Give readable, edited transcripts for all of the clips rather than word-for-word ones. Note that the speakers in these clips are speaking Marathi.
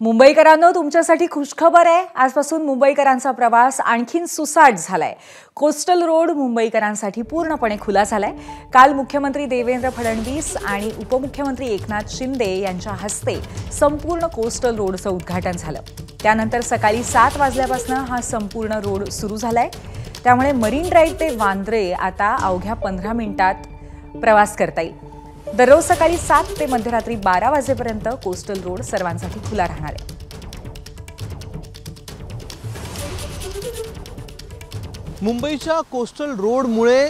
मुंबईकरांनो, तुमच्यासाठी खुशखबर आहे। आजपासून मुंबईकरांचा प्रवास आणखीन सुसाट झालाय। कोस्टल रोड मुंबईकरांसाठी पूर्णपणे खुला झालाय। काल मुख्यमंत्री देवेंद्र फडणवीस आणि उपमुख्यमंत्री एकनाथ शिंदे यांच्या हस्ते संपूर्ण कोस्टल रोडचं उद्घाटन झालं। त्यानंतर सकाळी 7 वाजल्यापासून हा संपूर्ण रोड सुरू झालाय। त्यामुळे मरीन ड्राइव्ह ते वांद्रे आता अवघ्या 15 मिनिटात प्रवास करता येईल। दररोज सकाळी 7 ते मध्यरात्री 12 वाजेपर्यंत कोस्टल रोड सर्वांसाठी खुला राहणार आहे। मुंबईच्या कोस्टल रोडमुळे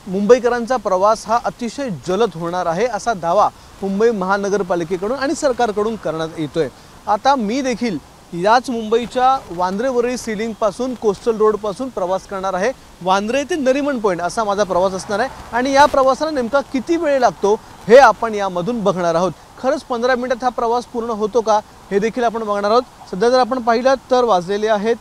मुंबईकरांचा प्रवास हा अतिशय जलद होणार आहे असा दावा मुंबई महानगरपालिकेकडून आणि सरकारकडून करण्यात येतोय। आता मी देखील याच मुंबईच्या वांद्रे वरळी सीलिंग पासून कोस्टल रोड पासून प्रवास करणार आहे। वांद्रे ते नरिमन पॉइंट असा माझा प्रवास असणार आहे आणि या प्रवासाला नेमका किती वेळ लागतो हे आपण यामधून बघणार आहोत। खरंच 15 मिनिटात हा प्रवास पूर्ण होतो का हे देखील आपण बघणार आहोत। सध्या जर आपण पाहिलं तर वाजलेले आहेत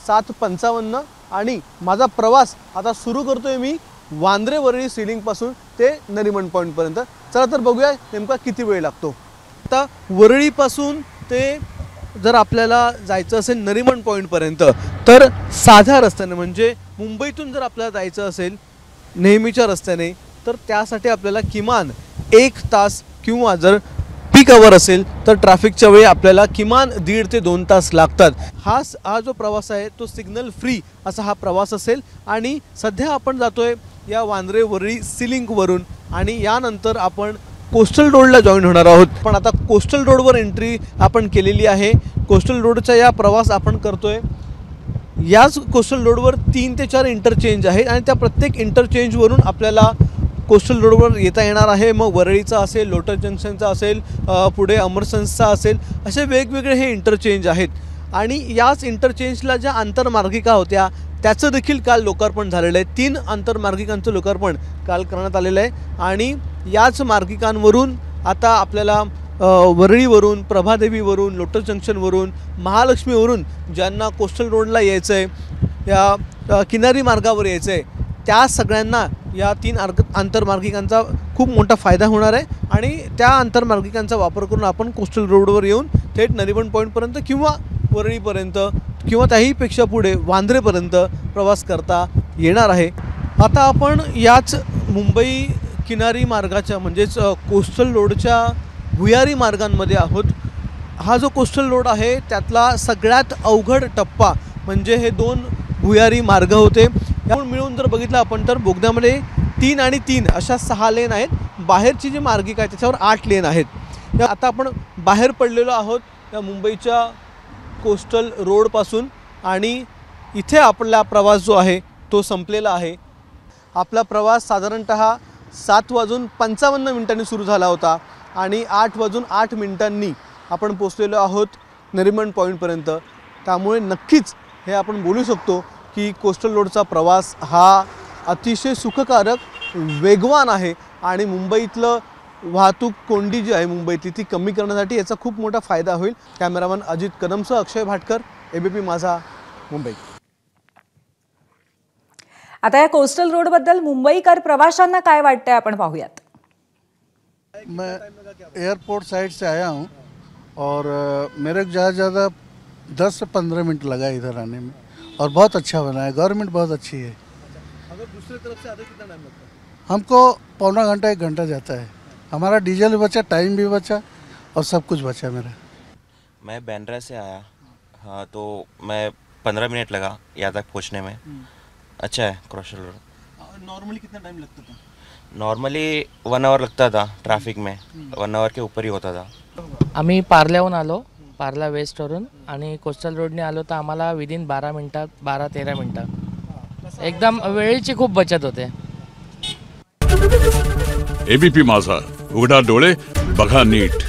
7:55 आणि माझा प्रवास आता सुरू करतोय मी वांद्रे वरळी सीलिंग पासून ते नरिमन पॉइंट पर्यंत। चला तर बघूया नेमका किती वेळ लागतो। आता वरळी पासून ते जर आपल्याला जायचं असेल नरिमन पॉइंट पर्यंत तर साध्या रस्त्याने म्हणजे मुंबईतून जर आपल्याला जायचं असेल नेहमीच्या रस्त्याने तर त्यासाठी आपल्याला किमान 1 तास किंवा जर पीक आवर असेल तर ट्रॅफिकच्या वेळी आपल्याला किमान 1.5 ते 2 तास लागतात। हा जो प्रवास आहे तो सिग्नल फ्री असा हा प्रवास असेल आणि सध्या आपण जातोय या वांद्रे वरळी सीलिंग वरून आणि यानंतर आपण कोस्टल रोडला जॉईन होणार आहोत। पण आता कोस्टल रोडवर एंट्री आपण केलेली आहे। कोस्टल रोडचा या प्रवास आपण करतोय। याच कोस्टल रोडवर 3 ते 4 इंटरचेंज आहेत आणि त्या प्रत्येक इंटरचेंजवरून आपल्याला कोस्टल रोडवर येता येणार आहे। मग वरळीचा असेल, लोटस जंक्शनचा असेल, पुढे अमरसन्सचा असेल, असे वेगवेगळे हे इंटरचेंज आहेत आणि याच इंटरचेंजला ज्या आंतरमार्गिका होत्या त्याचं देखील काल लोकार्पण झालेलं आहे। 3 आंतरमार्गिकांचं लोकार्पण काल करण्यात आलेलं आहे आणि याच मार्गिकांवरून आता आपल्याला वरळीवरून, प्रभादेवीवरून, लोटस जंक्शनवरून, महालक्ष्मीवरून ज्यांना कोस्टल रोडला यायचं आहे, या किनारी मार्गावर यायचं आहे त्या सगळ्यांना या 3 आंतरमार्गिकांचा खूप मोठा फायदा होणार आहे आणि त्या आंतरमार्गिकांचा वापर करून आपण कोस्टल रोडवर येऊन थेट नरिमन पॉईंटपर्यंत किंवा वरळीपर्यंत किंवा त्याहीपेक्षा पुढे वांद्रेपर्यंत प्रवास करता येणार आहे। आता आपण याच मुंबई किनारी मार्गाच्या म्हणजेच कोस्टल रोडच्या भुयारी मार्गांमध्ये आहोत। हा जो कोस्टल रोड आहे त्यातला सगळ्यात अवघड टप्पा म्हणजे हे 2 भुयारी मार्ग होते। यामुळे मिळून जर बघितलं आपण तर बोगद्यामध्ये 3 आणि 3 अशा 6 लेन आहेत। बाहेरची जी मार्गिका आहे त्याच्यावर 8 लेन आहेत। आता आपण बाहेर पडलेलो आहोत या मुंबईच्या कोस्टल रोडपासून आणि इथे आपला प्रवास जो आहे तो संपलेला आहे। आपला प्रवास साधारणतः 7:55 सुरू झाला होता आणि 8:08 आपण पोहोचलेलो आहोत नरिमन पॉईंटपर्यंत। त्यामुळे नक्कीच हे आपण बोलू शकतो की कोस्टल रोडचा प्रवास हा अतिशय सुखकारक, वेगवान आहे आणि मुंबईतलं वाहतूक कोंडी जी आहे मुंबईतली ती कमी करण्यासाठी याचा खूप मोठा फायदा होईल। कॅमेरामन अजित कदमसह अक्षय भाटकर, एबीपी माझा, मुंबई। आता या कोस्टल रोड बद्दल मुंबईकर प्रवाशांना काय वाटतंय आपण पाहूयात। मैं एयरपोर्ट साइड से आया हूँ और मेरे को ज़्यादा 10 से 15 मिनट लगा इधर आने में और बहुत अच्छा बना है। गवर्नमेंट बहुत अच्छी है। अगर दूसरी तरफ से आते कितना टाइम लगता है? हमको पौना घंटा 1 घंटा जाता है। हमारा डीजल भी बचा, टाइम भी बचा और सब कुछ बचा मेरा। मैं बैंड्रा से आया, हाँ, तो मैं 15 मिनट लगा यहाँ तक पहुँचने में। अच्छा है कोस्टल रोड। नॉर्मली कितना टाइम लगता था? नॉर्मली 1 आवर लगता था ट्रैफिक में, 1 आवर के ऊपर ही होता था। आम्ही पार्ल्याहून आलो, पार्ला वेस्टवरून आणि कोस्टल रोडने आलो तर आम्हाला विदिन 12 मिनटात, 12-13 मिनटात एकदम वेळेची खूप बचत होते। एबीपी माझा, उघडा डोळे बघा नीट।